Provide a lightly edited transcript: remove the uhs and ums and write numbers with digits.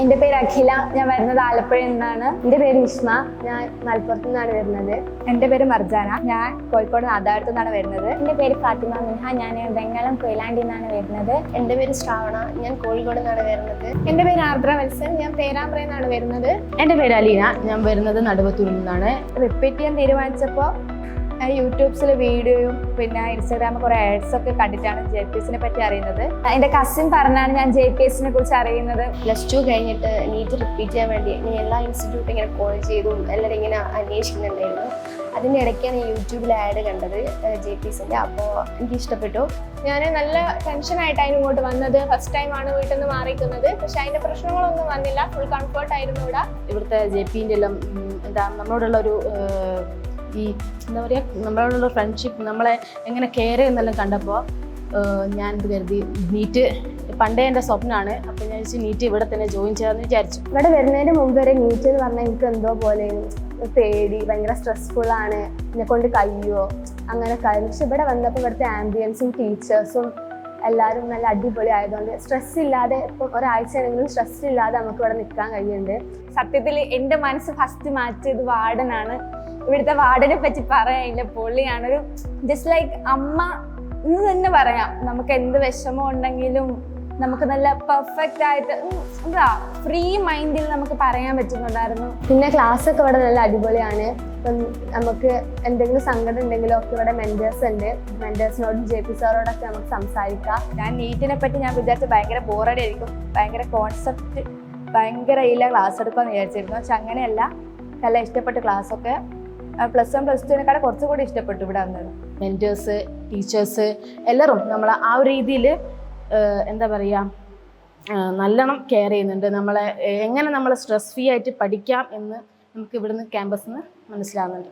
എൻ്റെ പേര് അഖില, ഞാൻ വരുന്നത് ആലപ്പുഴയിൽ നിന്നാണ്. എൻ്റെ പേര് ഇഷ്മ, ഞാൻ മലപ്പുറത്ത് നിന്നാണ് വരുന്നത്. എൻ്റെ പേര് മർജാന, ഞാൻ കോഴിക്കോട് നാദാപുരത്തു നിന്നാണ് വരുന്നത്. എൻ്റെ പേര് ഫാത്തിമ മിൻഹ, ഞാൻ വെങ്ങളം കൊയിലാണ്ടിൽ നിന്നാണ് വരുന്നത്. എൻ്റെ പേര് ശ്രാവണ, ഞാൻ കോഴിക്കോട് നിന്നാണ് വരുന്നത്. എൻ്റെ പേര് ആർദ്ര വത്സൻ, ഞാൻ പേരാമ്പ്രയിൽ നിന്നാണ് വരുന്നത്. എൻ്റെ പേര് അലീന, ഞാൻ വരുന്നത് നടുവത്തൂരിൽ നിന്നാണ്. റിപ്പീറ്റ് ചെയ്യാൻ തീരുമാനിച്ചപ്പോൾ യൂട്യൂബ്സിൽ വീഡിയോയും പിന്നെ ഇൻസ്റ്റാഗ്രാമിൽ കുറേ ആഡ്സ് ഒക്കെ കണ്ടിട്ടാണ് JPS പറ്റി അറിയുന്നത്. എൻ്റെ കസിൻ പറഞ്ഞാണ് ഞാൻ JPS കുറിച്ച് അറിയുന്നത്. +2 കഴിഞ്ഞിട്ട് നീറ്റ് റിപ്പീറ്റ് ചെയ്യാൻ വേണ്ടി ഞാൻ എല്ലാ ഇൻസ്റ്റിറ്റ്യൂട്ടും ഇങ്ങനെ കോൾ ചെയ്തും എല്ലാവരും ഇങ്ങനെ അന്വേഷിക്കുന്നുണ്ടായിരുന്നു. അതിൻ്റെ ഇടയ്ക്കാണ് യൂട്യൂബിൽ ആഡ് കണ്ടത് JPSൻ്റെ. അപ്പോൾ എനിക്ക് ഇഷ്ടപ്പെട്ടു. ഞാൻ നല്ല ടെൻഷനായിട്ടാണ് ഇങ്ങോട്ട് വന്നത്. ഫസ്റ്റ് ടൈമാണ് വീട്ടിൽ നിന്ന് മാറിക്കുന്നത്. പക്ഷെ അതിൻ്റെ പ്രശ്നങ്ങളൊന്നും വന്നില്ല. ഫുൾ കംഫർട്ടായിരുന്നു ഇവിടെ. ഇവിടുത്തെ JPൻ്റെ എല്ലാം നമ്മളോടുള്ള ഒരു ഈ എന്താ പറയുക, നമ്മളോടുള്ള ഫ്രണ്ട്ഷിപ്പ്, നമ്മളെ എങ്ങനെ കെയർ ചെയ്യുന്നെല്ലാം കണ്ടപ്പോൾ ഞാൻ ഇത് കരുതി നീറ്റ് പണ്ടേ എൻ്റെ സ്വപ്നമാണ്. അപ്പോൾ ഞാൻ വിചാരിച്ചു നീറ്റ് ഇവിടെ തന്നെ ജോയിൻ ചെയ്യാമെന്ന് വിചാരിച്ചു. ഇവിടെ വരുന്നതിന് മുമ്പ് വരെ നീറ്റ് എന്ന് പറഞ്ഞാൽ എനിക്ക് എന്തോ പോലെ പേടി, ഭയങ്കര സ്ട്രെസ്ഫുള്ളാണ്, എന്നെ കൊണ്ട് കഴിയുമോ അങ്ങനെയൊക്കെ ആയിരുന്നു. പക്ഷെ ഇവിടെ വന്നപ്പോൾ ഇവിടുത്തെ ആംബിയൻസും ടീച്ചേഴ്സും എല്ലാവരും നല്ല അടിപൊളി ആയതുകൊണ്ട് സ്ട്രെസ് ഇല്ലാതെ, ഇപ്പം ഒരാഴ്ചയാണെങ്കിലും സ്ട്രെസ് ഇല്ലാതെ നമുക്ക് ഇവിടെ നിൽക്കാൻ കഴിയുന്നുണ്ട്. സത്യത്തിൽ എൻ്റെ മനസ്സ് ഫസ്റ്റ് മാറ്റിയത് വാർഡനാണ്. ഇവിടുത്തെ വാർഡനെ പറ്റി പറയാനില്ല, പൊള്ളിയാണ്. ഒരു ജസ്റ്റ് ലൈക്ക് അമ്മ എന്ന് തന്നെ പറയാം. നമുക്ക് എന്ത് വിഷമം ഉണ്ടെങ്കിലും നമുക്ക് നല്ല പെർഫെക്റ്റ് ആയിട്ട് എന്താ ഫ്രീ മൈൻഡിൽ നമുക്ക് പറയാൻ പറ്റുന്നുണ്ടായിരുന്നു. പിന്നെ ക്ലാസ്സൊക്കെ ഇവിടെ നല്ല അടിപൊളിയാണ്. ഇപ്പം നമുക്ക് എന്തെങ്കിലും സങ്കടം ഉണ്ടെങ്കിലും ഒക്കെ ഇവിടെ മെൻറ്റേഴ്സ് ഉണ്ട്. മെൻറ്റേഴ്സിനോടും JP സാറോടൊക്കെ നമുക്ക് സംസാരിക്കാം. ഞാൻ നീറ്റിനെ പറ്റി ഞാൻ വിചാരിച്ച ഭയങ്കര ബോറടി ആയിരിക്കും, ഭയങ്കര കോൺസെപ്റ്റ് ഭയങ്കര ഇല്ല ക്ലാസ് എടുക്കുമെന്ന് വിചാരിച്ചിരുന്നു. പക്ഷെ അങ്ങനെയല്ല, നല്ല ഇഷ്ടപ്പെട്ട ക്ലാസ്സൊക്കെ +1 +2 കുറച്ചുകൂടി ഇഷ്ടപ്പെട്ടു ഇവിടെ വന്നത്. മെൻറ്റേഴ്സ്, ടീച്ചേഴ്സ് എല്ലാവരും നമ്മൾ ആ ഒരു രീതിയിൽ എന്താ പറയുക, നല്ലോണം കെയർ ചെയ്യുന്നുണ്ട്. നമ്മളെ എങ്ങനെ നമ്മൾ സ്ട്രെസ് ഫ്രീ ആയിട്ട് പഠിക്കാം എന്ന് നമുക്ക് ഇവിടുന്ന് ക്യാമ്പസിൽ നിന്ന് മനസ്സിലാവുന്നുണ്ട്.